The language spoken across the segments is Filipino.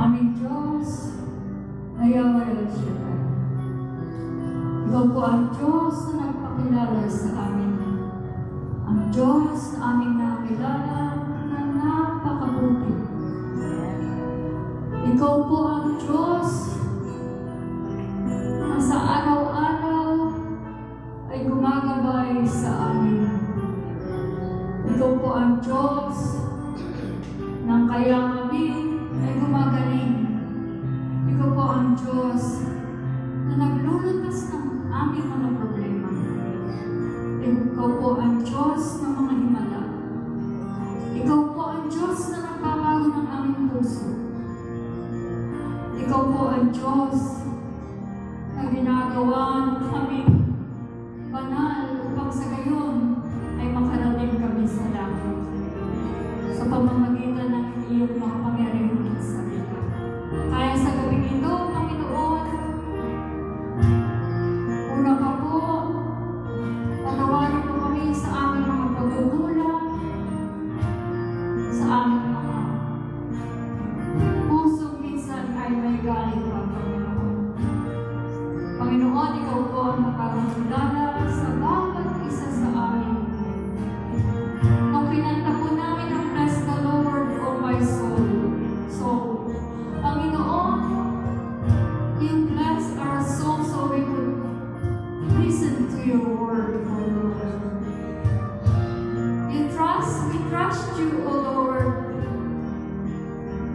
aming Diyos ay walang siya. Ikaw po ang Diyos na nagpakilala sa amin. Ang Diyos na aming nakilala na napakabuti. Ikaw po ang Diyos na sa araw-araw ay gumagabay sa amin. Ikaw po ang Diyos na kaya kami ay gumagaling. Ikaw po ang Diyos na naglulutas ng aming mga problema. Ikaw po ang Diyos ng mga himala. Ikaw po ang Diyos na nagbabago ng aming puso. Ikaw po ang Diyos na ginagawa kami banal upang sa gayon ay makarating kami sa langit sa pamamagitan ng iyong makapangyarihan sa salita. Kaya sa gabing ito, Panginoon, una ka po, patawarin po kami sa aming mga pagkukulang, sa aming mga pusong minsan ay may galing pa, Panginoon. Panginoon, ikaw po ang makakakilala sa bawat isa sa amin. Nung pinanta po namin ang Bless the Lord, O my soul. So, Panginoon, you bless our soul so we could listen to your word, O Lord. We trust you, O Lord,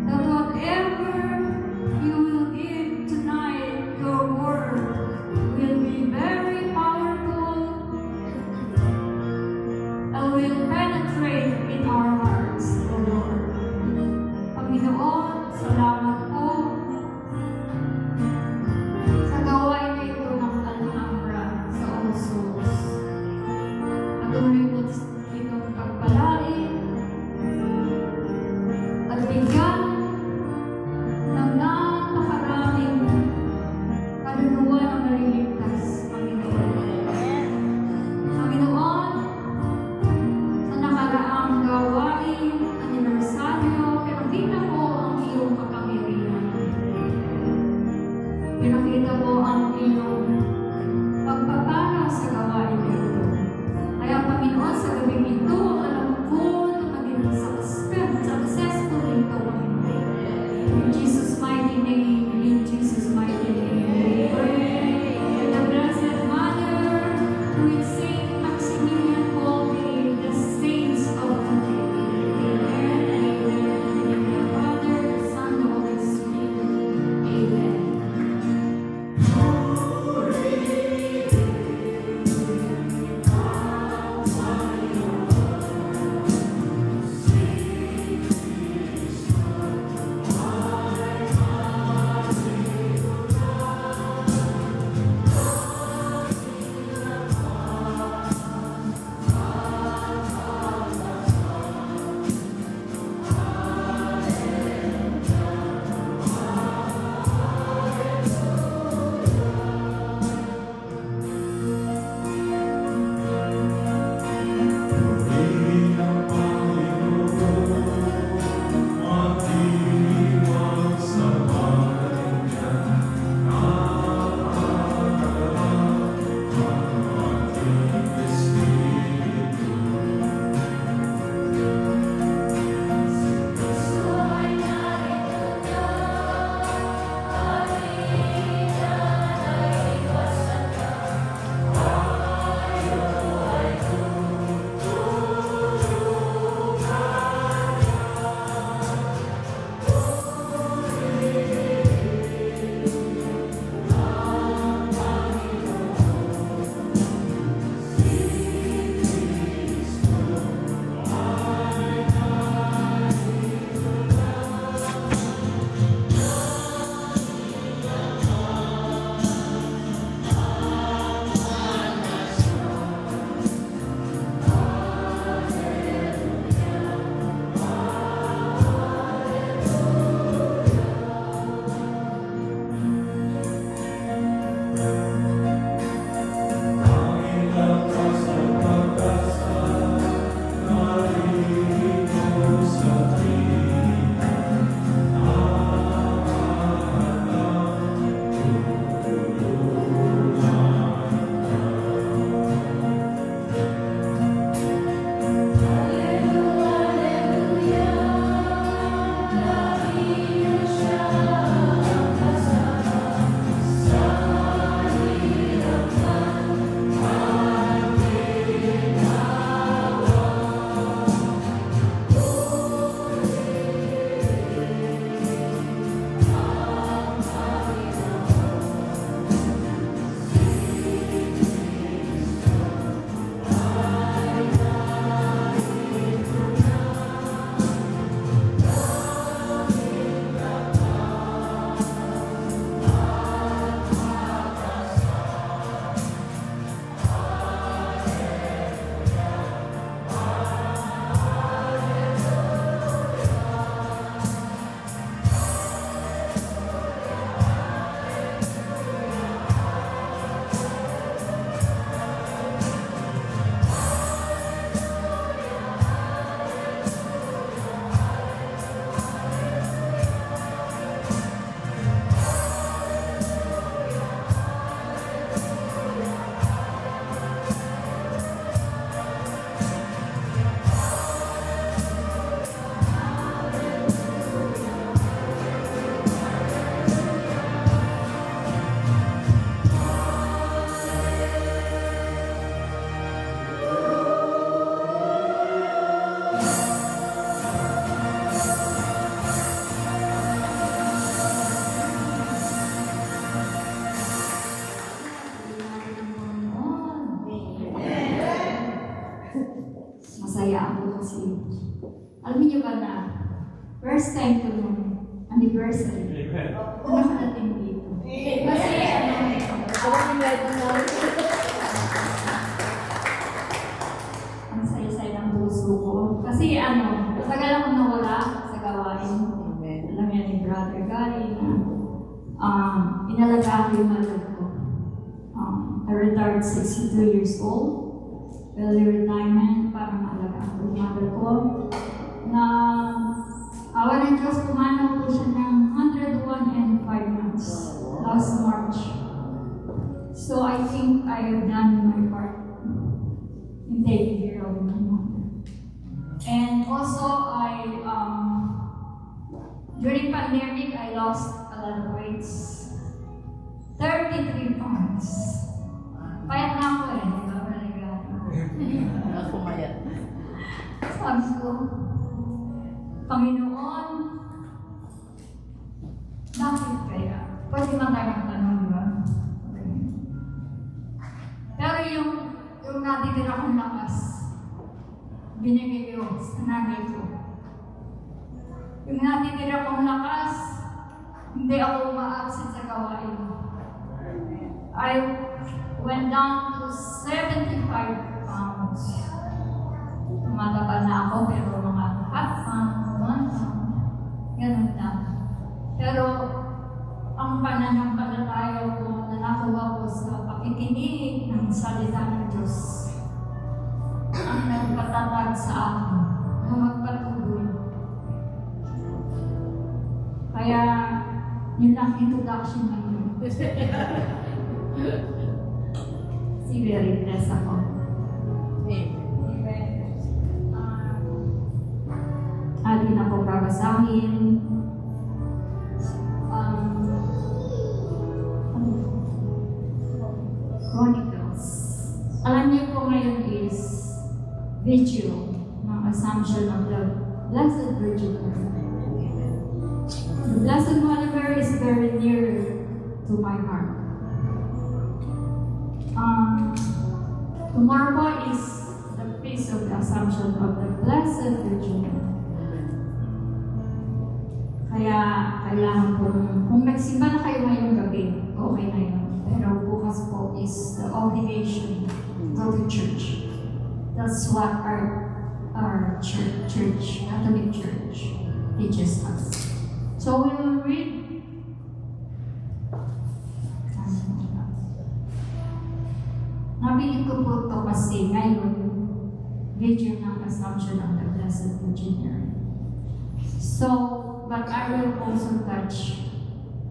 that whatever you will give tonight, your word will be very powerful and will penetrate in our hearts, O Lord. Panginoon, salamat po sa gawain na ito ng Alhambra sa All Souls. Patuloy po itong pagpalain at bigyan ng napakaraming kaluluwa na maliligtas, Panginoon. Panginoon, sa nakaraang gawain, anibersaryo, pinakita mo ang iyong kapangyarihan. Pinakita mo ang iyong pagpapala sa gawain na ito. Kaya Panginoon, sa gabing ito, alam ko na maging successful ito, Panginoon. In Jesus' mighty name, in Jesus' mighty name, we pray. The Blessed Mother, with Saint Maximilian Kolbe, the saints of today. Amen. Amen. In the name of the Father, the Son, and the Holy Spirit. Amen. alam niyo ba na first time ko yung anniversary na nakadating dito. Kasi ang saya-saya ng puso ko. Kasi matagal akong nawala sa gawain. Alam niya ni Brother Gary na inalagaan ko yung mother ko. I retired 62 years old. Early retirement para maalagaan ko yung mother ko. Na awa ng Diyos, pumanaw po siya ng 101 and 5 months last March. So I think I have done my part in taking care of my mother. And also, during pandemic, I lost a lot of weight. 33 pounds. Payat na ako di ba? Kumayat. Sabi ko, Panginoon, bakit kaya? Pwede man tayo magtanong, di ba? Pero yung natitira kong lakas, binigay ko sa nanay ko. Yung natitira kong lakas, hindi ako ma-absent sa gawain. I went down to 75 pounds. Tumataba na ako, pero mga half pound, 1 pound, ganun lang. Pero ang pananampalataya ko na nakuha ko sa pakikinig ng salita ng Diyos ang nagpatatag sa akin na magpatuloy. Kaya yun lang introduction ngayon. Si very blessed ako. Atin ako babasahin. Chronicles. Alam niyo po ngayon is vigil ng Assumption of the Blessed Virgin Mary. The Blessed Mother Mary is very near to my heart. Tomorrow is the feast of the Assumption of the Blessed Virgin Mary. Kaya kailangan po, kung nagsimba na kayo ngayong gabi, okay na yun. Pero bukas po is the obligation to go to church. That's what our church, Catholic Church, teaches us. So we will read. Nabilig ko po ito kasi ngayon, video ng Assumption of the Blessed Virgin Mary. So, but I will also touch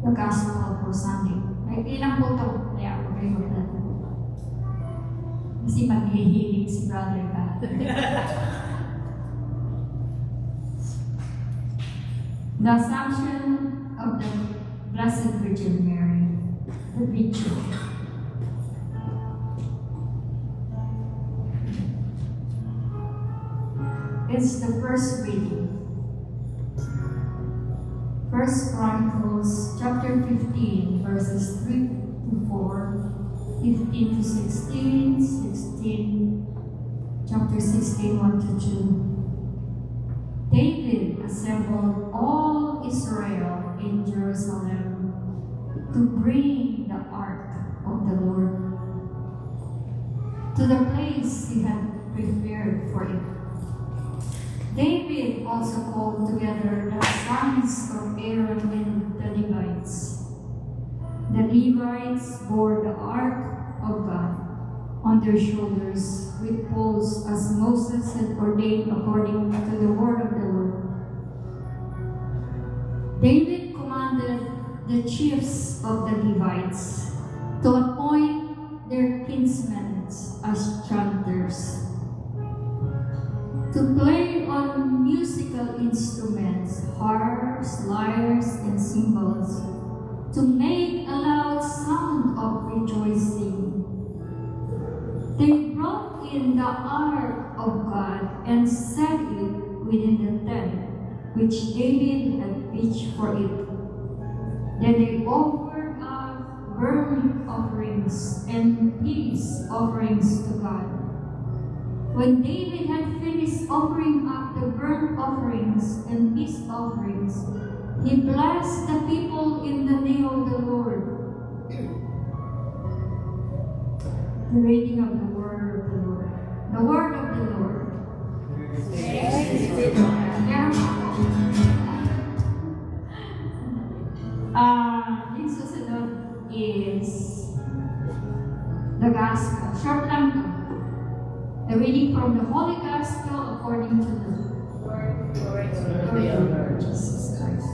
the Gospel for Sunday. May ilang po ito, kaya ako kayo magdadala. Kasi maghihilig si Brother ka. The Assumption of the Blessed Virgin Mary, the Vigil. It's the first reading. 1 Chronicles chapter 15, verses 3 to 4, 15 to 16, 16, chapter 16, 1 to 2. David assembled all Israel in Jerusalem to bring the ark of the Lord to the place he had prepared for it. David also called together the sons of Aaron and the Levites. The Levites bore the ark of God on their shoulders with poles as Moses had ordained according to the word of the Lord. David commanded the chiefs of the Levites to appoint their kinsmen as chanters, to play on musical instruments, harps, lyres, and cymbals, to make a loud sound of rejoicing. They brought in the ark of God and set it within the tent which David had pitched for it. Then they offered up burnt offerings and peace offerings to God. When David had finished offering up the burnt offerings and peace offerings, he blessed the people in the name of the Lord. The reading of the word of the Lord. The word of the Lord. Yung susunod is the gospel. Short lang to. The reading from the Holy Gospel according to the Lord Jesus Christ.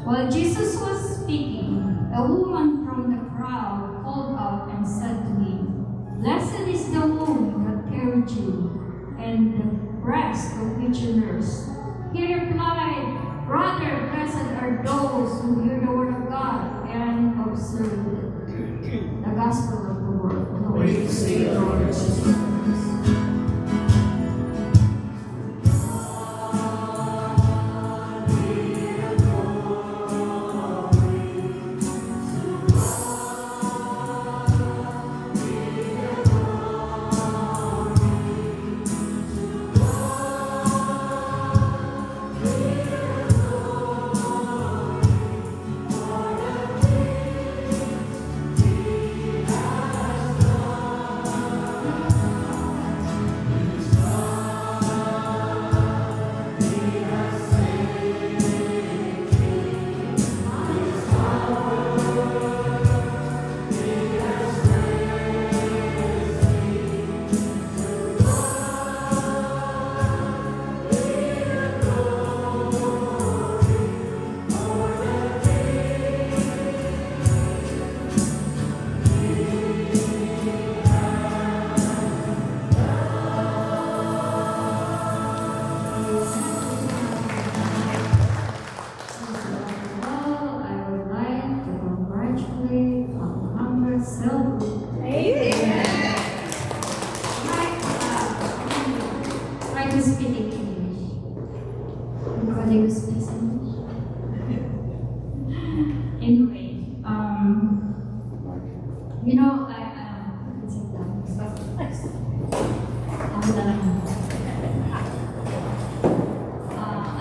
While Jesus was speaking, a woman from the crowd called out and said to him, "Blessed is the womb that carried you, and the breast of which you nursed." He replied, "Rather, blessed are those who hear the word of God and observe it." The Gospel of the Word. Praise to you, Lord Jesus Christ.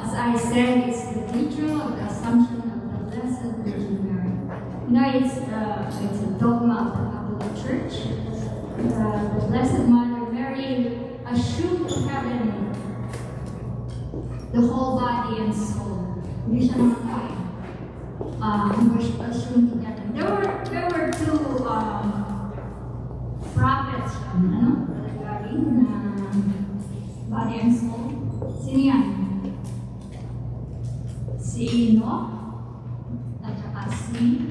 As I said, it's the teacher of the Assumption of the Blessed Virgin Mary. It's a dogma of the Catholic Church. The Blessed Mother Mary assumed to heaven the whole body and soul. Hindi siya namatay. Assumed to heaven. There were two prophets, regarding body and soul. Sino yan? Si Enoch at saka si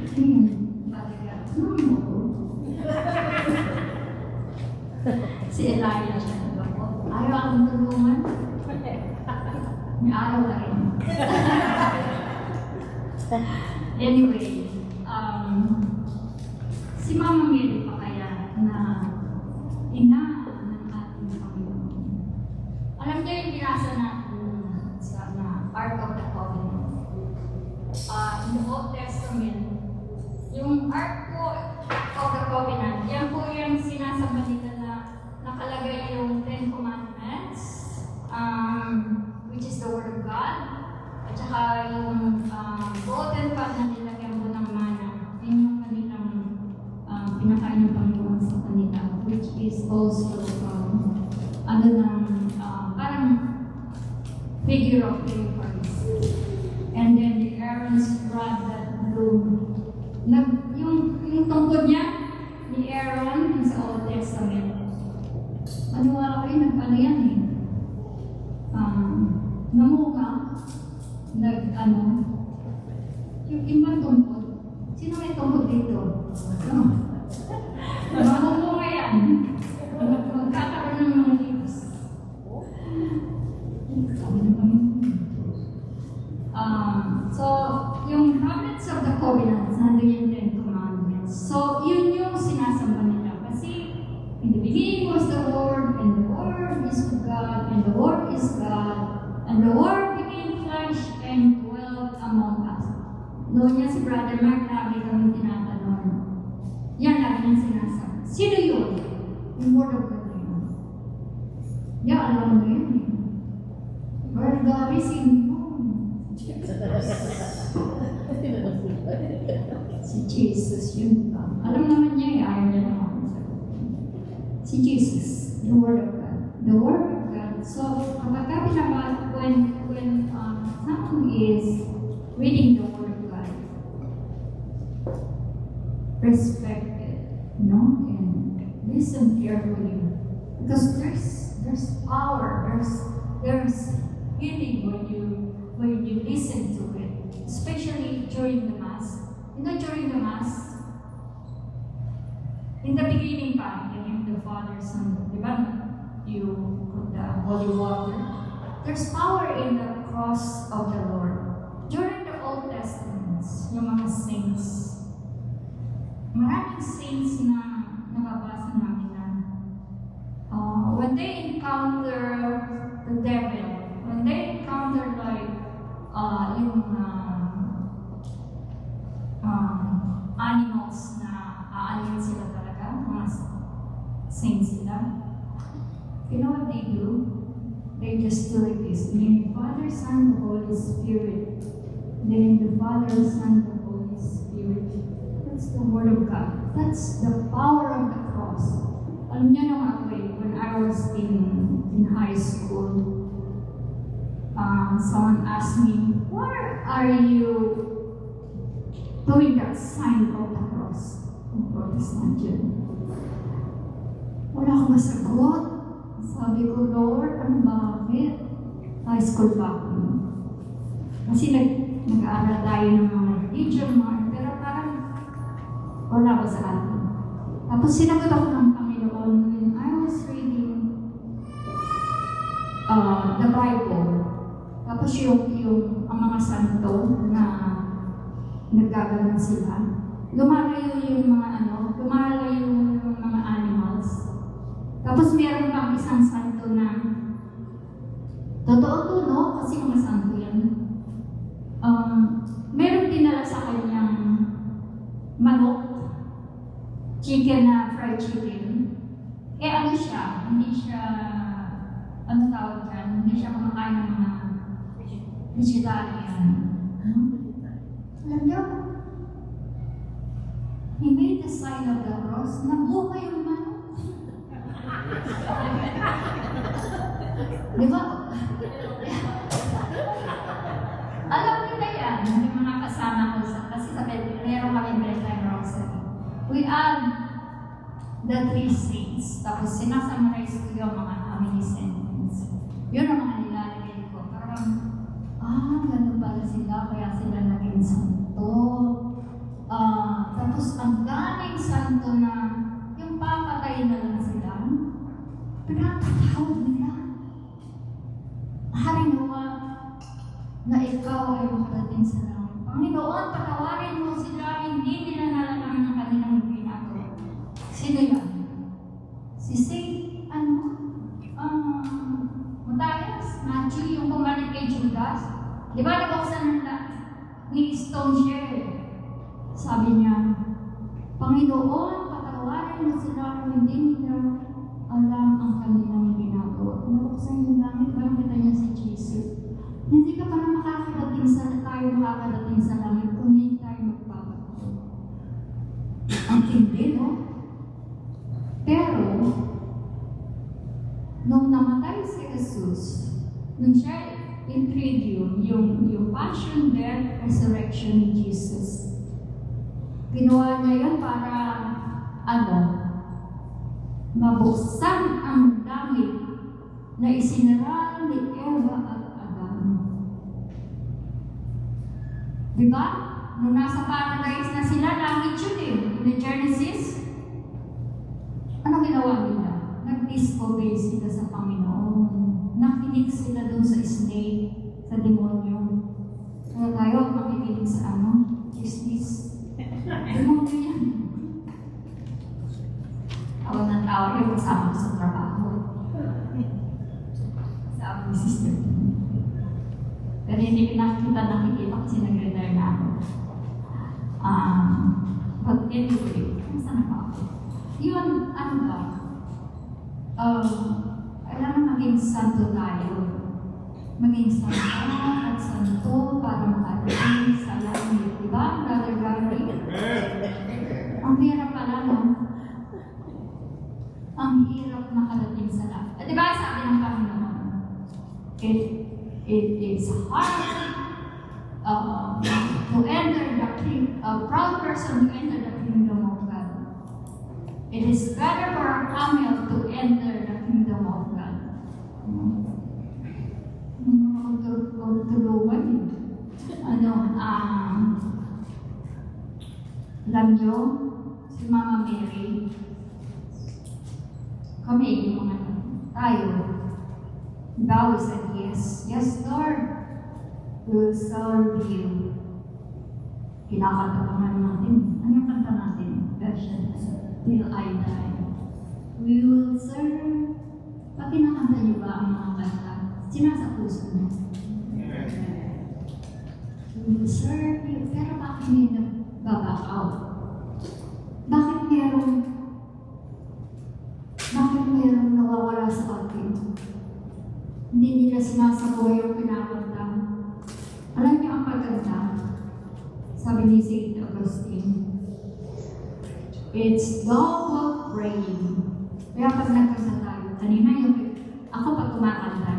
si Elijah siya. Ayaw akong tulungan. May ayaw ka rin. Anyway, si Mama Mary pa kaya na ina ng ating Panginoon. Alam niyo yung binasa natin sa Ark of the Covenant. In the Old Testament, yung Ark of the Covenant, yan po yung sinasamba nila na nakalagay yung Ten Commandments, which is the Word of God, at saka yung golden pot na nilagyan po ng mana, yun yung kanilang pinakain ng Panginoon sa kanila, which is also parang figure of paper. And then the Aaron's rod that blew. Yung tungkod niya ni Aaron sa Old Testament. Maniwala kayo, nagpano yan eh. Namuka, yung ibang tungkod. Sino may tungkod dito? Mamumunga yan. Magkakaroon ng mga leaves. So, yung habits of the covenant, nandun yung Ten Commandments. So, yun yung sinasamba nila. Kasi, in the beginning was the Word, and the Word is with God, and the Word is God, and the Word became flesh and dwelt among us. Noon niya si Brother Mark, lagi kami tinatanong. Yan, lagi niyang sinasamba. Sino yun? Yung Word of God na yun. Yeah, alam mo yun eh. Where God is in you. Si Jesus yun ba? Alam naman niya eh, ayaw niya naman. Si Jesus, the Word of God. The Word of God. So, kapag kami naman, when someone is reading the Word of God, respect it, no? And listen carefully. Because there's power, there's healing when you listen to it, especially during the Mass. You know, during the Mass, in the beginning pa, in the name of the Father, Son, di ba? You put the holy water. There's power in the cross of the Lord. During the Old Testaments, yung mga saints, maraming saints na nababasa namin na when they encounter the devil, when they encounter like animals na aalin sila talaga, mga saints sila, you know what they do? They just do like this. In the name of the Father, Son, the Holy Spirit. In the name of the Father, Son, the Holy Spirit. That's the Word of God. That's the power of the cross. Alam niyo nung ako eh, when I was in high school, someone asked me, why are you doing that sign of the cross? Ang Protestant yun. Wala akong masagot. Sabi ko, Lord, ano bakit? High school pa ako. Kasi nag-aaral tayo ng mga religion, pero parang wala ko sa atin. Tapos sinagot ako ng Panginoon when I was reading the Bible. Tapos yung ang mga santo na naggaganon sila, lumalayo yung mga animals. Tapos meron pang isang santo na totoo to, no? Kasi mga santo yan. Meron dinala sa kanyang manok, chicken na fried chicken. Ano siya? Hindi siya, ano tawag dyan? Hindi siya kumakain ng mga vegetarian. Alam niyo, he made the sign of the cross, nabuhay yung manok. Di ba? Alam nila yan, yung mga kasama ko kasi meron kami bedtime rosary. We add the 3 saints, tapos sinasummarize ko yung mga family sentence. Yun ang mga nilalagay ko. Parang, ganun pala sila, kaya sila naging santo. Tapos ang daming santo na yung papatay na lang sila, pinapatawad nila. Halimbawa, na ikaw ay makarating sa langit. Panginoon, patawarin mo sila, hindi nila nalalaman ang kanilang ginagawa. Sino yan? Si Saint, Matthias, Matthew, yung bumalik kay Judas. Di ba nabuksan ni stone siya eh. Sabi niya, Panginoon, patawarin mo sila, hindi nila alam ang kanilang ginagawa. Nabuksan yung langit, parang kita niya si Jesus. Hindi ka parang makakarating sa langit kung hindi tayo magpapatawad. Ang hindi, no? Pero, nung namatay si Jesus, nung siya introduce yung passion, death, resurrection ni Jesus, ginawa niya yun para, mabuksan ang langit na isinara ni Eva at Adam. Diba? Nung nasa paradise na sila, langit yun eh. In Genesis, ano ginawa nila? Nag-disobey sila sa Panginoon. Nakinig sila dun sa snake, sa demonyo. Kaya tayo, makikinig sa chismis. Demonyo yan. Tawag ng tao yung kasama ko sa trabaho. Sabi ni sister. Pero hindi nakikita kasi nag-retire na ako. But anyway, saan na ba ako? Yun, kailangan maging santo tayo. Maging santo at santo para makarating sa langit. Diba, Brother Gary? Ang hirap pala, no? Ang hirap makarating sa langit. At diba, sabi ng Panginoon, it is hard to enter the kingdom, a proud person to enter the kingdom of God. It is better for a camel to enter the kingdom of God. Tulungan yun. Alam nyo, si Mama Mary, kami, yung mga tayo, Daw said, yes, yes, Lord, we will serve you. Kinakanta pa nga natin. Ano yung kanta natin? Version, till I die. We will serve. Pag kinakanta niyo ba ang mga kanta? Sinasa puso mo. We will serve you. Pero bakit hindi nag-back out? Bakit merong nawawala sa atin? Hindi nila sinasabuhay yung pinakanta. Alam niyo ang pagkanta? Sabi ni St. Augustine, it's dog of praying. Kaya pag nagkanta tayo, kanina yung ako pag kumakanta,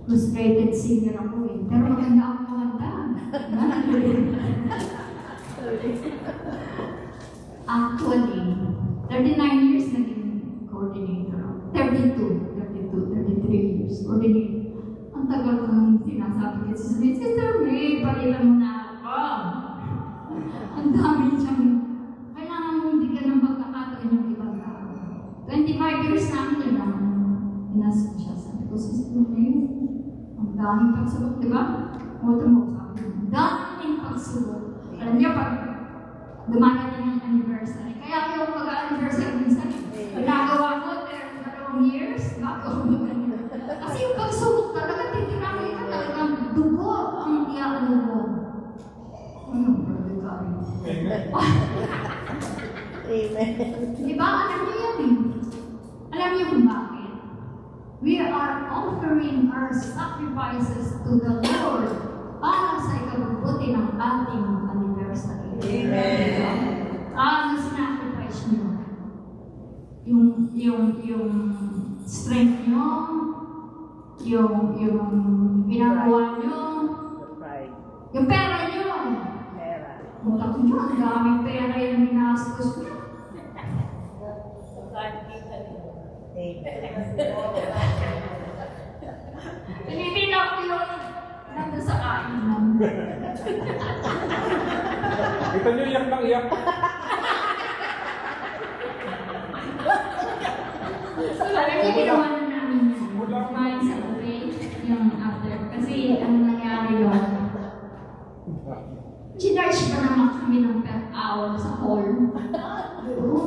frustrated singer ako eh. Pero maganda ako kumanta. Actually, 39 years naging coordinator. 33 years coordinator. Ang tagal ko nang sinasabi kasi sabi, Sister May, palitan mo na ako. Ang dami siyang, kailangan mong bigyan ng pagkakataon yung ibang tao. 25 years namin yun ang inasok siya. Sabi ko, Sister May, ang daming pagsubok, di ba? Moto mo, sabi ko, daming pagsubok. Alam niyo, pag dumarating ang anniversary, kaya yung mag-anniversary minsan, nagawa ko, 2 years, bago ako mag-anniversary. Kasi yung pagsubok talaga, titirahin ka talagang dugo ang iyaano mo. Ano, Brother Gary? Amen. Diba? Alam niyo yan eh. Alam niyo kung bakit? We are offering our sacrifices to the Lord para sa ikabubuti ng ating anniversary. Amen. Ano sacrifice niyo? Yung strength niyo, yung ginagawa nyo, Pride. yung pera nyo. Pera. Mutak nyo, ang daming pera yung ginastos nyo. Amen. Pinipinak ko yung nandun sa kainan. Kita niyo, iyak ng iyak. Alam niyo, ginawa na namin yan. Kumain sa buffet, yung after. Kasi, ano nangyari yun? Chinarge pa naman kami ng per hour sa hall. Oo.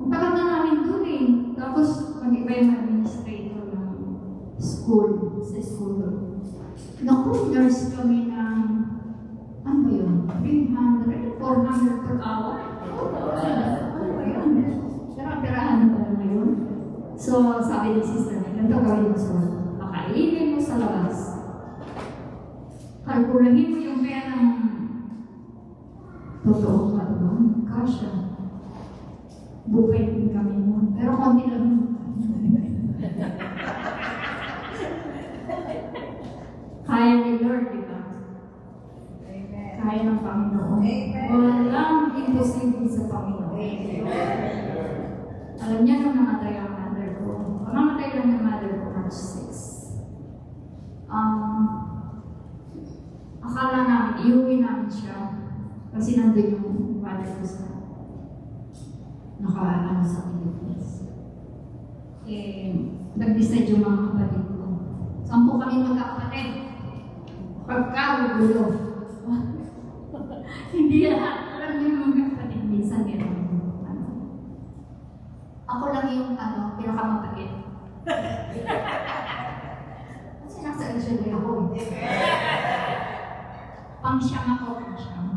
Ang tagal na namin doon eh. Tapos, mag-iba yung administrator ng school, sa school. Naku, nurse kami ng, ano ba yun? 300, 400 per hour. Ano ba yun? Pera-perahan ba na yun? So, sabi ni sister, ganito gawin mo sa pakainin mo sa labas. Kalkulahin mo yung perang totoo ka ba? Kasha. Buffet din kami mo. Pero konti lang. Kaya ni Lord, di ba? Amen. Kaya ng Panginoon. Amen. Walang imposible sa Panginoon. Alam niya nung namatay ang mother ko. Namatay lang yung mother ko March 6. Akala namin, iuwi namin siya. Kasi nandun yung mother ko sa nakaalam sa Pilipinas. Nag-decide yung mga kapatid ko. 10 kami magkakapatid. Pagkagulo. Hindi lahat. Alam niyo yung mga kapatid minsan meron. Ako lang yung pinakamapagit. Kasi nasa Algeria ako. Pang-siyang ako, pang-siyang.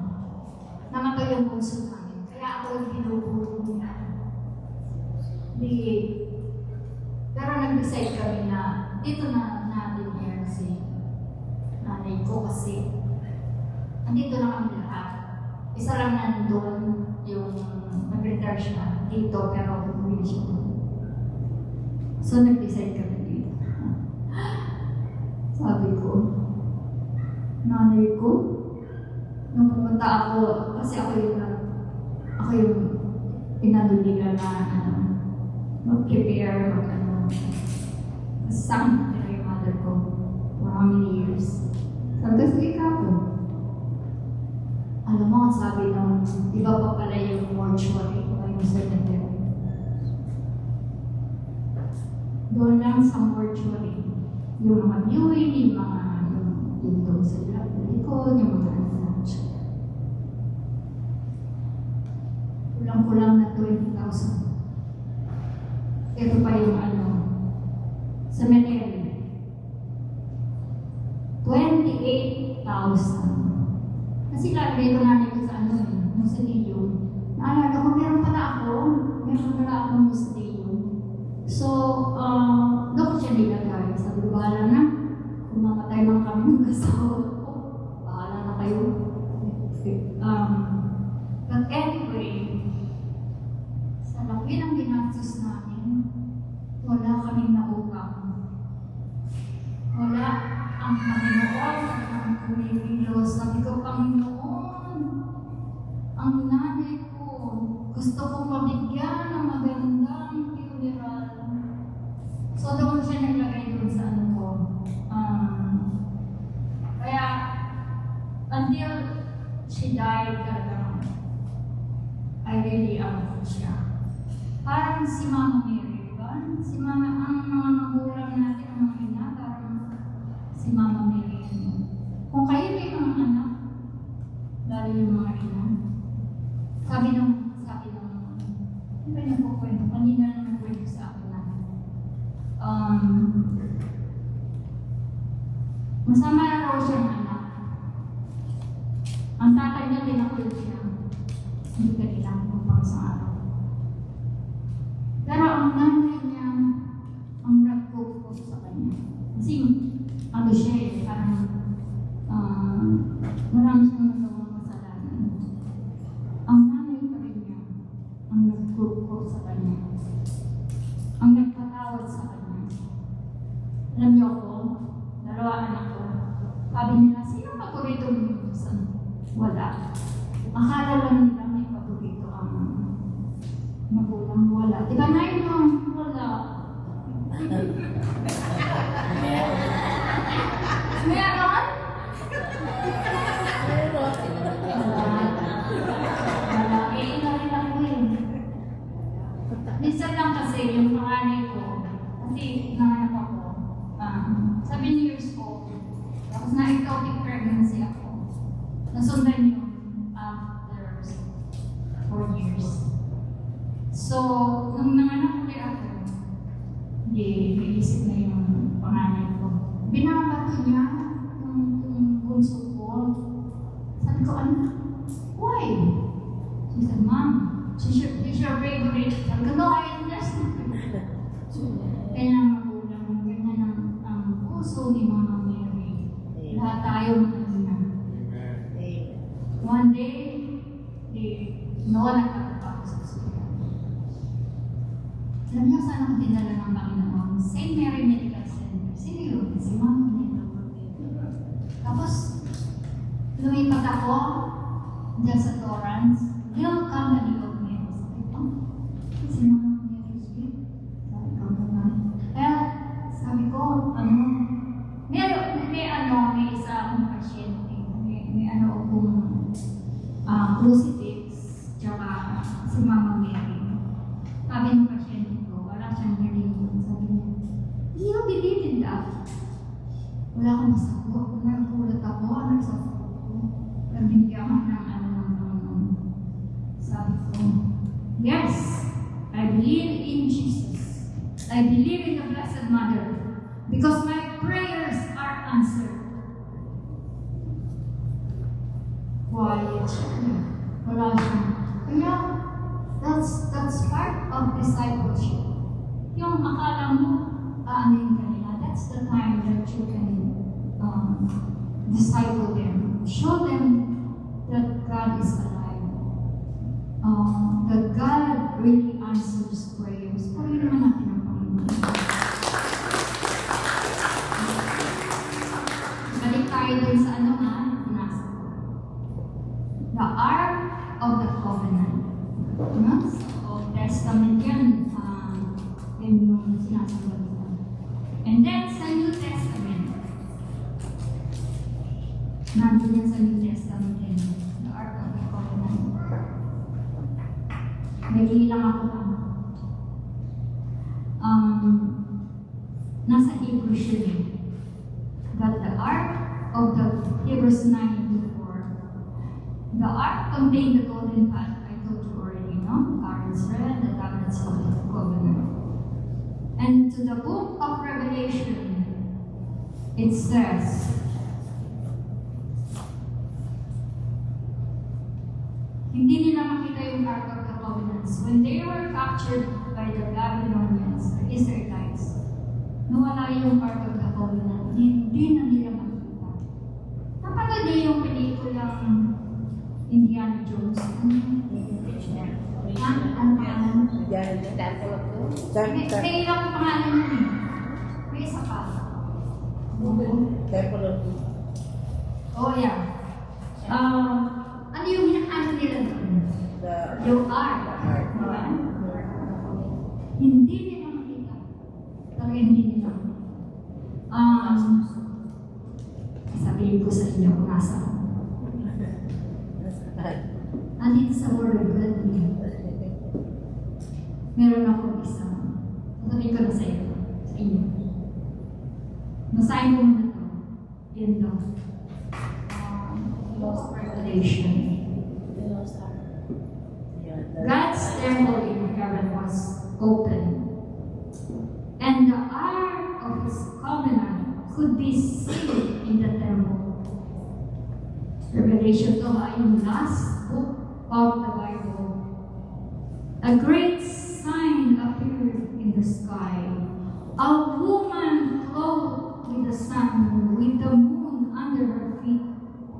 Namatay yung puso namin. Kaya ako yung binubulong niya. Pero nag-decide kami na dito na natin here si nanay ko kasi andito na kami lahat. Isa lang nandun yung nag-retire siya dito pero bumili siya doon. So nag-decide kami dito. Sabi ko, nanay ko, nung pumunta ako, kasi ako yung pinaduligan na mag-prepare, kasama nila yung mother ko for how many years. Sabi ko, sige ka po. Alam mo, ang sabi nung, iba pa pala yung mortuary o yung cemetery. Doon lang sa mortuary, yung mga viewing, yung mga yung doon sa likod, yung mga kulang-kulang na 20,000. Ito pa yung cemetery. 28,000. Kasi lagi dito namin ko sa musilyo. Naalala ko, meron pala akong musilyo. So, doon ko siya nilagay. Sabi ko, bahala na. Kung mamatay man kami ng kasawad ko, bahala na kayo. But anyway, sa laki ng ginastos namin, wala kaming nautang. Wala ang Panginoon ang kumikilos. Sabi ko, Panginoon, ang nanay ko, gusto kong mabigyan ng magandang funeral. So doon siya naglagay doon sa ko. Kaya, until she died, I really siya. Parang si Mama Mary, ba? Si Mama, ang mga magulang natin, ang mga ina, parang si Mama Mary. Kung kayo may mga anak, lalo yung mga ina, sabi nung, ano ba yung nagkukwento? Kanina na nagkwento sa akin na, masama na raw siyang anak. Ang tatay niya tinakulog siya. Hindi ka ilang kung pang sa araw. Pero ang nanay niya, ang nag-cook sa kanya. Kasi, siya parang, marami siyang nagawang kasalanan. Ang nanay pa rin niya, ang nag-cook sa kanya. Ang nagpatawad sa kanya. Alam niyo ako, dalawa anak ko. Sabi nila, sino paborito mo sa wala? Akala lang nila may paborito ang magulang wala. Di ba na yun? Wala. Meron? Wala. Ina rin ako yun. Minsan lang kasi yung panganay ko, kasi nanganak ako, 7 years old. Tapos na-ectopic pregnancy ako. Nasundan yun after 4 years. So, nung nanganak ulit ako, naisip na yung panganay ko. Binabato niya yung bunso ko. Sabi ko, anak, why? She said, Mom, she's your favorite. Sabi ko, no, I understand. Kaya magulang, ganyan ang puso ni Mama Mary. Lahat tayo mga. One day, nagkakapako sa hospital. Alam niyo saan ako dinala ng Panginoon? St. Mary Medical Center. Sino yun? Si Mama Mary. Tapos, lumipat ako dyan sa Torrance. They'll come na likod mo yun. Sabi ko, si Mama Mary Sweet. Sabi ko naman. Kaya, sabi ko, may isa akong pasyente. May akong crucifix, tsaka si Mama Mary. Sabi ng pasyente ko, wala siyang narinig. Sabi niya, do you believe in that? Wala akong masagot. Nagulat ako, nagsasagot ko. Nabigyan ako ng Panginoon. Sabi ko, yes, I believe in Jesus. I believe in the Blessed Mother. Because my prayers are answered. Quiet. Wala siya. Kaya, that's part of discipleship. Yung akala mo, aanin kanila, that's the time that you can disciple them. Show them that God is alive. That God really answers prayers. Purihin naman natin ang Panginoon. Balik tayo din sa ano nga, nasa ko. The Ark of the Covenant. Old Testament yan. Yan yung sinasagot ko. And then sa New Testament. Nandun yan sa New Testament din. The Ark of the Covenant. Nagilang ako lang. Nasa Hebrews yun eh. That the Ark of the Hebrews 9:4. The Ark contained the golden path. I told you already, no? Aaron's red, the tablets of the covenant. And to the book of Revelation, it says, hindi nila makita yung Ark of the Covenants. When they were captured by the Babylonians, the Israelites, nawala yung Ark of the Covenant. Hindi na nila makita. Napanood niyo yung pelikulang Indiana Jones? Ano pangalan? May ilang pangalan yun eh. May isa pa. Oh yeah. Ano yung hinaano nila doon? Yung Ark. Diba? Hindi nila makita. Talaga hindi nila. Sabihin ko sa inyo kung nasa. Andito sa Word of God. Meron akong isa. Sabihin ko na sa inyo. Masahin mo muna ito. Yan daw. Lost Revelation. God's temple in heaven was open. And the Ark of His covenant could be seen in the temple. Revelation to ay yung last book of the Bible. A great sign appeared in the sky. A woman clothed with the sun, with the moon under her feet,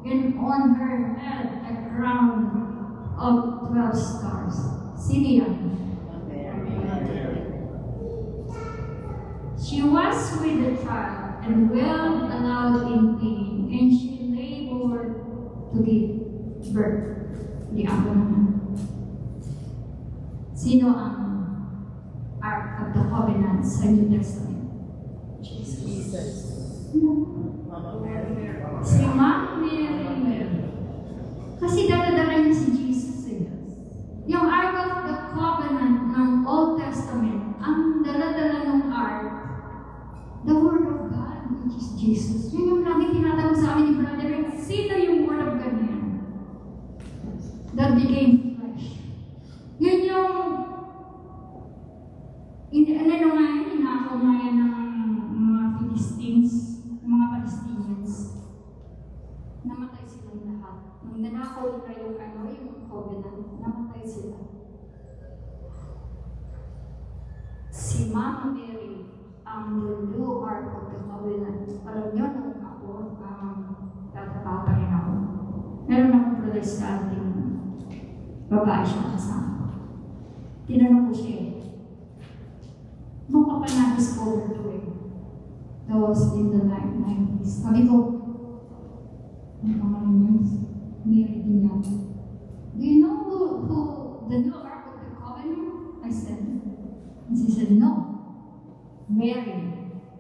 and on her head a crown of 12 stars. Syrian. She was with the child and wailed aloud in pain, and she labored to give birth. Di ako naman. Sino ang Ark of the Covenant sa New Testament? Jesus. Si Mama Mary. Kasi dala-dala niya si Jesus eh. Yung Ark of the Covenant ng Old Testament, ang dala-dala ng Ark, the Word of God, which is Jesus. Yun yung lagi tinatawag sa amin ni Brother Rick. Sino yung Word of God niya? That became flesh. Yun yung ano nga yun, inakaw nga yan ng mga Philistines, mga Palestinians. Namatay silang lahat. Nung nanakaw nila yung covenant, namatay sila. Si Mama Mary, ang new Ark of the Covenant. Alam niyo, nung ako, tatapaw pa rin ako. Meron akong protestanting babae siya kasama. Tinanong ko siya, nung pa na-discover to eh. That was in the 90s. Sabi ko, ano pangalan yun? Mary din yan. Do you know who the new Ark of the Covenant? I said. And she said, no. Mary.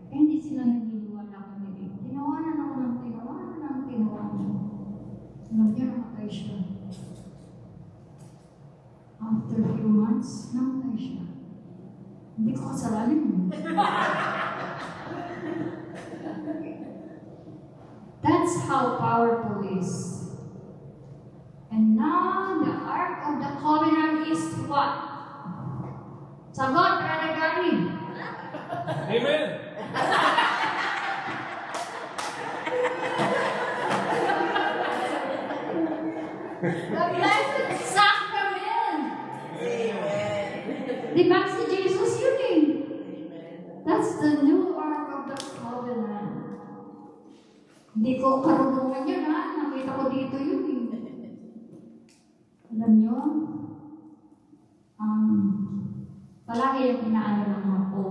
Eh, hindi sila naniniwala kami. Tinawanan ako ng tinawanan. Alam niya, namatay siya. After a few months, namatay siya. Hindi ko kasalanan. That's how powerful it is. And now, the Ark of the Covenant is what? Sagot, Brother Gary. Amen! The Blessed Sacrament. Amen. Di ba si Jesus yun eh? That's the new Hindi ko karunungan yun ha. Nakita ko dito yun eh. Alam nyo, palagi yung inaalala ako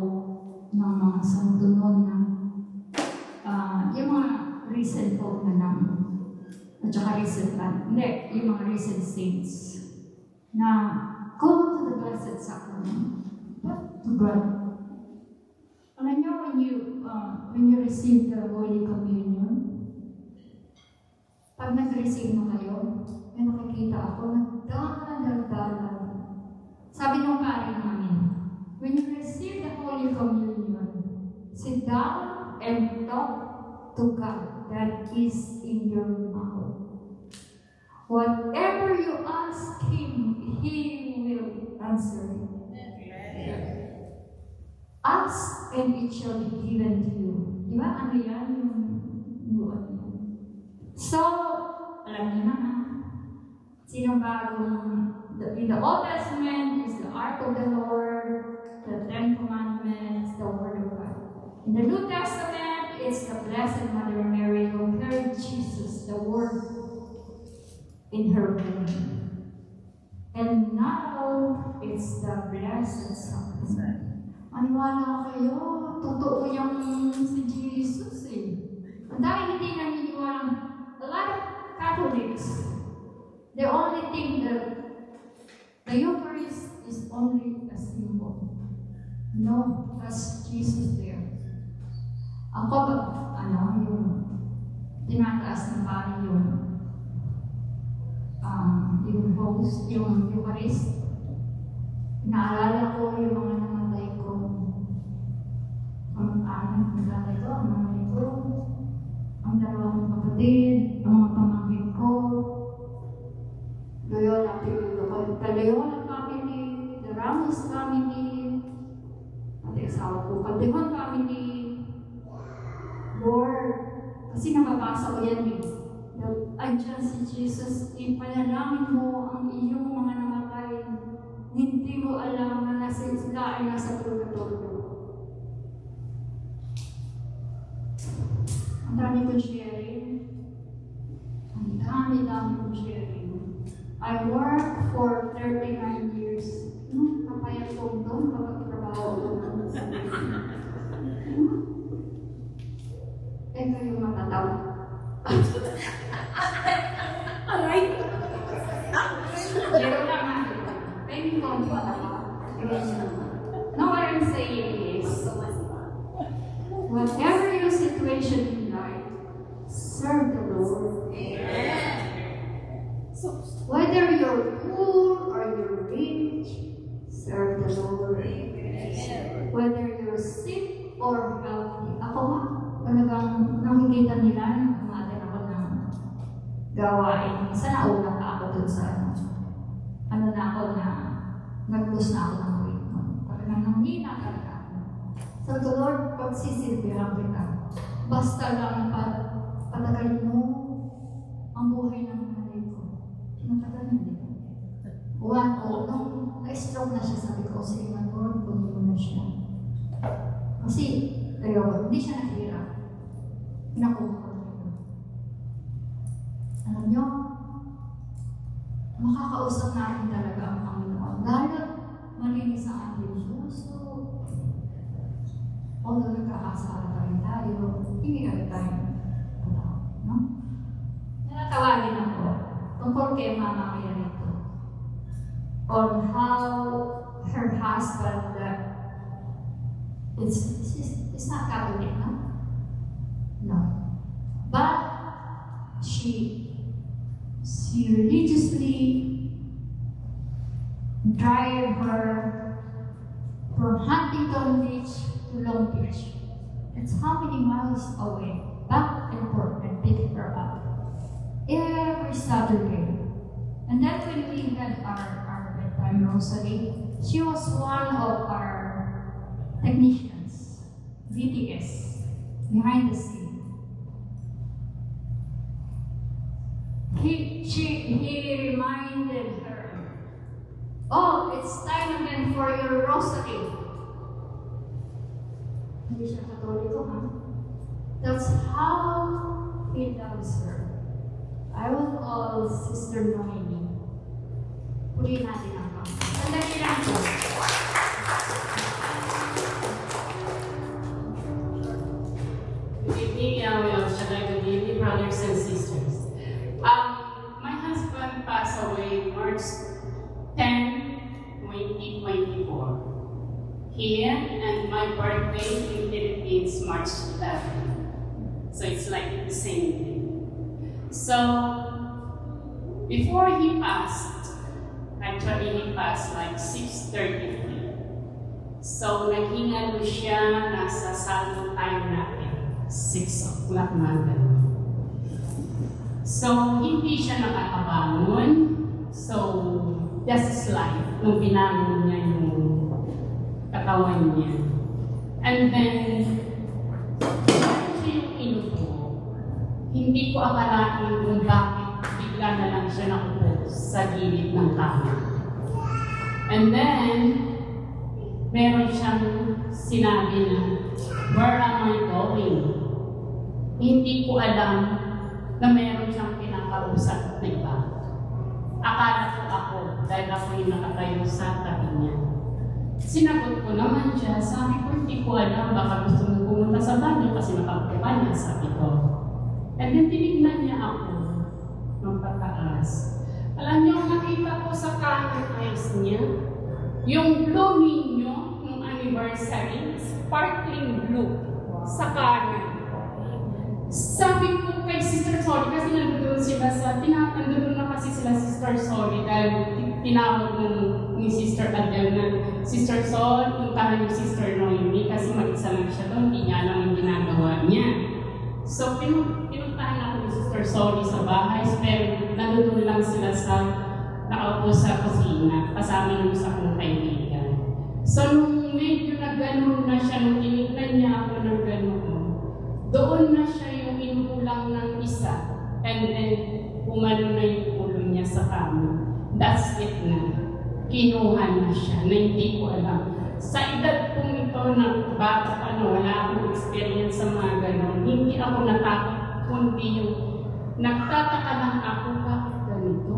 ng mga santo noon na yung mga recent po na lang at saka recent hindi, yung mga recent saints na go to the Blessed Sacrament. But to God. Alam nyo, when you receive the Holy Communion, pag nag-receive mo kayo, may nakikita ako, nagdala. Sabi ng pare namin, when you receive the Holy Communion, sit down and talk to God that is in your mouth. Whatever you ask Him, He will answer it. Ask and it shall be given to you. Di ba? Ano yan? So, alam niyo na sino bagong in the Old Testament is the Ark of the Lord, the Ten Commandments, the Word of God. In the New Testament, it's the Blessed Mother Mary who carried Jesus, the Word, in her womb. And now, it's the Blessed Sacrament. Maniwala kayo, totoo yung si Jesus eh. Ang dahil hindi naniniwala, a lot of Catholics, they only think that the Eucharist is only a symbol. No, that's Jesus there. Ako ba, yung tinataas ng pari yung host, yung Eucharist. Naalala ko yung mga namatay ko. Ang namatay ko, ang nanay ko, ang dalawang kapatid, ang mga pamangkin ko, Loyola family, the Ramos family, at asawa ko, Caldejon family. Lord, kasi nababasa ko yan eh. Andiyan si Jesus, ipanalangin mo ang iyong mga namatay. Hindi mo alam na sila ay nasa purgatorio. Ang dami kong sharing. Ang dami kong sharing. I worked for 39 years. Kapayat ko doon, kapag-trabaho ko doon. Ito yung matatawa. Aray! Pero lang maybe ko ang matatawa. No, what I'm saying is, whatever your situation in life, serve the Lord. Amen. Whether you're poor or you're rich, serve the Lord. Amen. Whether you're sick or healthy. Ako nga, talagang nakikita nila nung umatin ako ng gawain. Minsan nauna pa ako dun sa ano na ako na nag-lose na ako ng weight mo. Talagang nanghina talaga ako. Sabi ko, Lord, pagsisilbihan kita. Basta lang patagalin mo ang buhay ng nanay ko. Matagal na din. Nung na-stroke na siya, sabi ko, sige man, Lord, kunin mo na siya. Kasi, hindi siya nahirap. Nakuha ko nito. Alam nyo, makakausap natin talaga ang Panginoon. Dahil malinis ang ating puso. Although nagkakasala pa rin tayo, hindi ka rin tayo. No? Natawagin ako tungkol kay Mama Mirito on how her husband it's not Catholic, no? No. But she religiously drive her from Huntington Beach to Long Beach. It's how many miles away? Back and forth and pick her up every Saturday. And then when we had our bedtime rosary, she was one of our technicians, BTS, behind the scene. He reminded her, oh, it's time again for your rosary. Hindi siya Katoliko, ha? That's how He loves her. I will call Sister Noemi. Purihin natin ang pang. Sandali lang po. Good evening, good evening, brothers and sisters. My husband passed away March 10, 2024. Here, and my birthday in Philippines, March 11. So it's like the same thing. So, before he passed, actually he passed like 6:33. So, naghingalo siya, nasa salvo time natin, 6 o'clock na gano'n. So, hindi siya nakakabangon. So, just like, nung binangon niya yung katawan niya. And then, siya yung inupo. Hindi ko akalain kung bakit bigla na lang siya nakupo sa gilid ng kama. And then, meron siyang sinabi na, "Where am I going?" Hindi ko alam na meron siyang pinakausap na iba. Akala ko ako dahil ako yung nakatayo sa tabi niya. Sinagot ko naman siya, sabi ko, hindi ko alam, baka gusto mo pumunta sa banyo kasi nakaupo ka niya, sabi ko. And then tinignan niya ako ng pataas. Alam niyo, nakita ko sa camera eyes niya, yung blue ninyo, nung anniversary, sparkling blue, sa kanan. Sabi ko kay Sister Sorry, kasi nandun sila sa, nandun na kasi sila Sister Sorry dahil tinawag ni Sister Adele na, "Sister Sol, puntahan yung Sister Noemi kasi mag-isa lang siya doon, hindi niya alam yung ginagawa niya." So, pinuntahan ako ni Sister Sorry sa bahay, pero nandun lang sila sa, nakaupo sa kusina, kasama nung sa akong kaibigan. So, nung medyo na gano'n na siya, nung tinignan niya ako ng gano'n, doon na siya yung inuulang ng isa, and then umano na yung ulo niya sa kama. That's it na. Kinuha na siya, na hindi ko alam. Sa edad kong ito na bata pa, wala akong experience sa mga ganon. Hindi ako natakot, kundi yung nagtataka lang ako, bakit ganito?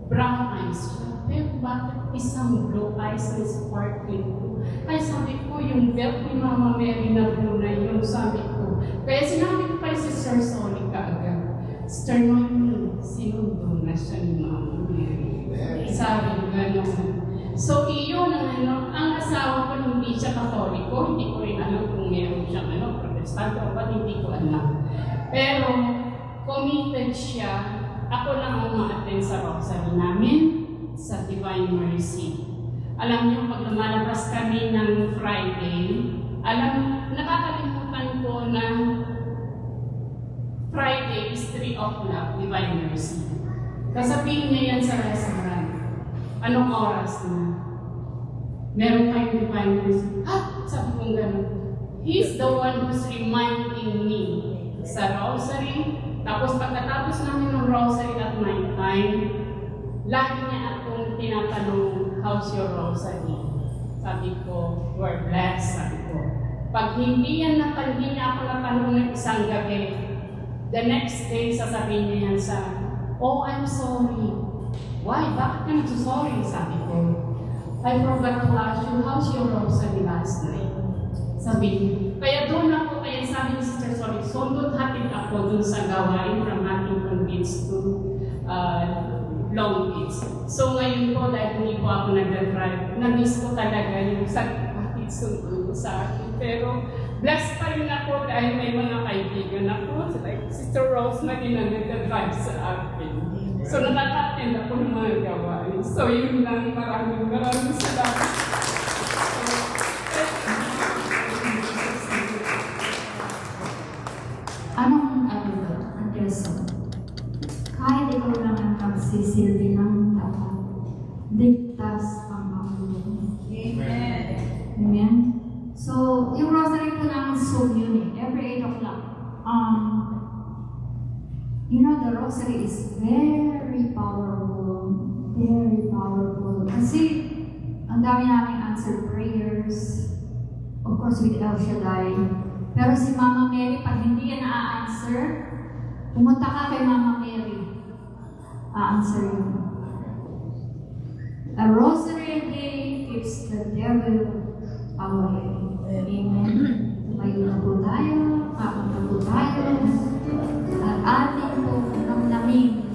Brown eyes siya. Pero bakit isang blue eyes na sparkling blue? Kaya sabi ko, yung belt ni Mama Mary na blue na yun, sabi ko. Kaya sinabi ko kay Sister Sony kaagad, "Sister Noemi, sinundo na siya ni Mama Mary." Sabi ko gano'n. So, iyon ang asawa ko, hindi siya Katoliko, hindi ko rin alam kung meron siyang Protestante o ba't hindi ko alam. Pero, committed siya. Ako lang ang ma-attend sa rosary namin, sa Divine Mercy. Alam niyo, pag lumalabas kami ng Friday, nakakalimutan ko na Friday is 3 o'clock, Divine Mercy. Kasabihin niya yan sa restaurant. Anong oras na? Meron kayong Divine Mercy. Sabi kong gano'n. He's the one who's reminding me sa rosary. Tapos pagkatapos namin ng rosary at night time, lagi niya akong tinatanong, "How's your rosary?" Sabi ko, "We're blessed." Sabi ko. Pag hindi niya ako natanong ng isang gabi, the next day sasabihin niya yan sa, "Oh, I'm sorry." "Why? Bakit ka nagsusorry?" Sabi ko. "I forgot to ask you, how's your rosary last night?" Sabi niya. Kaya doon ako, kaya sabi ni Sister Sorry, sundot hatid ako doon sa gawain from Huntington Beach to Long Beach. So ngayon po, dahil hindi po ako nag-drive, na-miss ko talaga yung hatid sundo ko sa akin. Pero blessed pa rin ako dahil may mga kaibigan ako, like Sister Rose na din ang nag-drive sa akin. So nakaka-attend ako ng mga gawain. So yun lang, maraming salamat. Ang reason? Kahit ikaw lang ang pagsisilbi ng tapat, ligtas ang Panginoon. Amen. Amen? So, yung rosary po namin Zoom yun every 8 o'clock. You know, the rosary is very powerful. Very powerful. Kasi, ang dami naming answered prayers. Of course, with El Shaddai. Pero si Mama Mary, pag hindi yan na-answer, Pumunta ka kay Mama Mary. A-answer yun. A rosary a day keeps the devil away. Amen. Tumayo na po tayo, kakanta po tayo, at ating po namnamin.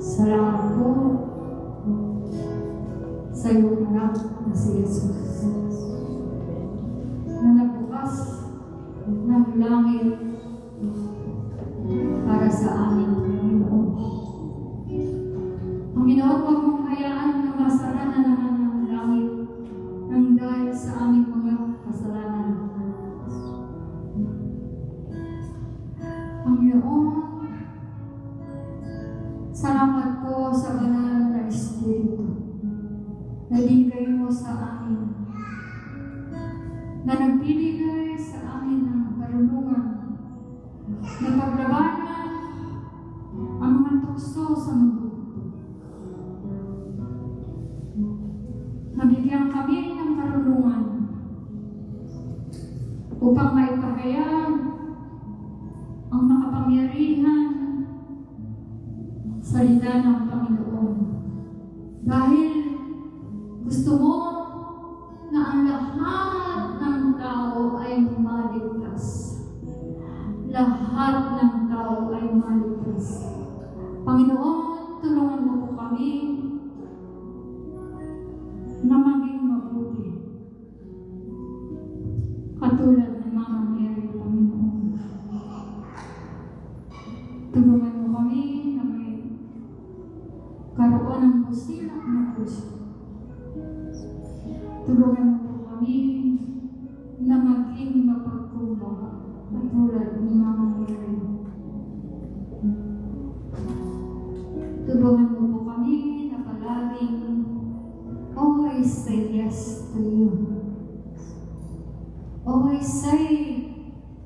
Salamat po sa iyong anak na si Jesus na nagbukas ng langit para sa amin, Panginoon. Panginoon, huwag mong hayaan na masara na naman ng langit nang dahil sa aming mga kasalanan. Panginoon, salamat po sa banal na Espiritu na binigay mo sa amin, na nagbibigay sa amin ng karunungan na paglabanan ang mga tukso sa mundo. Nabigyan kami ng karunungan upang maipahayag ang makapangyarihan salita ng Panginoon. Dahil gusto mo na ang lahat ng tao ay maligtas. Lahat ng tao ay maligtas. Panginoon, tulungan mo po kami na maging mabuti. Katulad ng Mama Mary, Panginoon. Tulungan Tulungan mo po kami na maging mapagkumbaba katulad ni Mama Mary. Tulungan mo po kami na palaging always say yes to you. Always say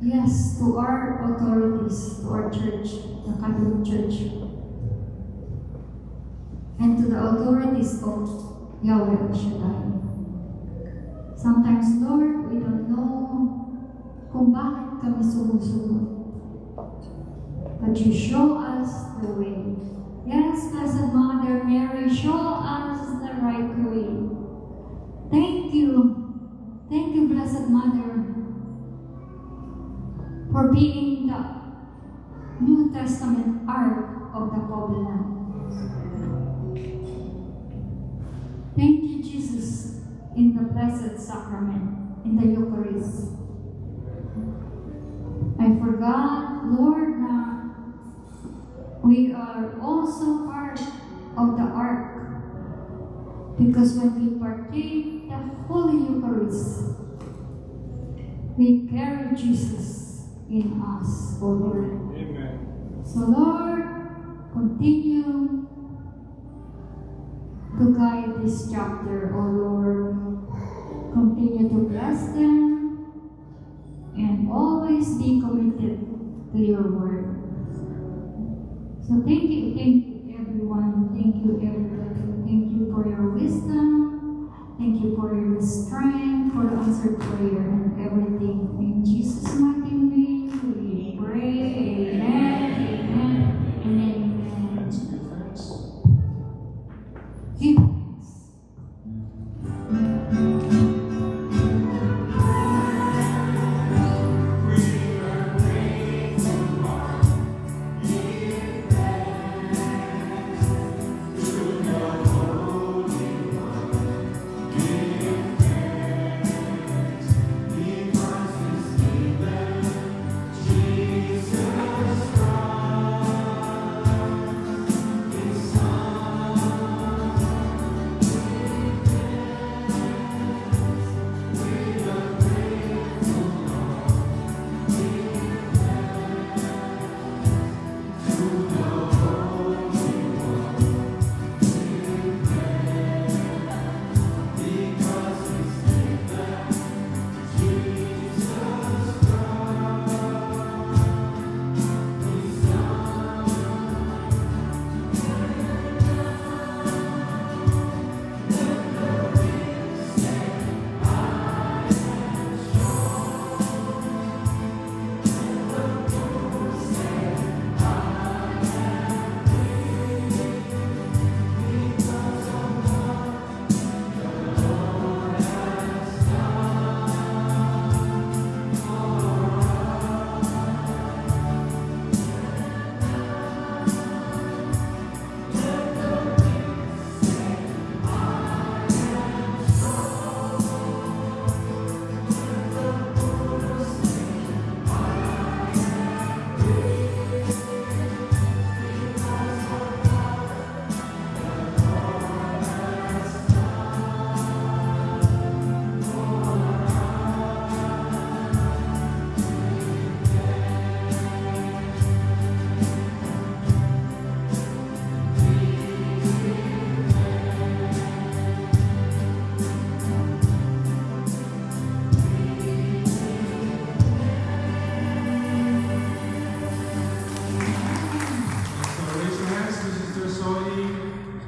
yes to our authorities, to our church, the Catholic Church, and to the authorities of Yahweh Shaddai. Sometimes, Lord, we don't know kung bakit kami sumusunod. But you show us the way. Yes, Blessed Mother Mary, show us the right way. Thank you. Thank you, Blessed Mother, for being the New Testament Ark of the Covenant. Thank you, Jesus, in the Blessed Sacrament, in the Eucharist. I forgot, Lord, na we are also part of the Ark. Because when we partake the Holy Eucharist, we carry Jesus in us, O Lord. Amen. So Lord, continue to guide this chapter, O Lord. Continue to bless them and always be committed to your word. So thank you everyone. Thank you everybody. Thank you for your wisdom. Thank you for your strength, for answered prayer and everything. In Jesus' mighty name we pray. Amen, amen, and amen. Give thanks.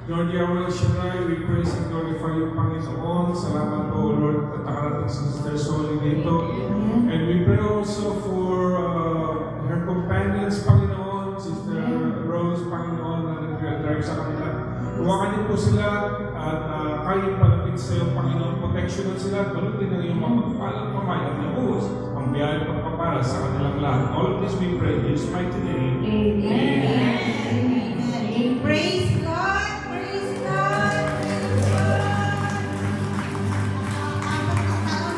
Lord Yahweh Shaddai, we praise and glorify you, Panginoon. Salamat po, Lord, at nakarating si Sister Soli dito. And we pray also for her companions, Panginoon, Sister Rose, Panginoon, na nag-drive sa kanila. Huwakan niyo po sila at kayo palapit sa iyo, Panginoon. Protection sila at balutin ng iyong mapagpalang pamay at nabuhos ang biyayang pagpapara sa kanilang lahat. All of this we pray in His mighty name. Amen. Amen. Praise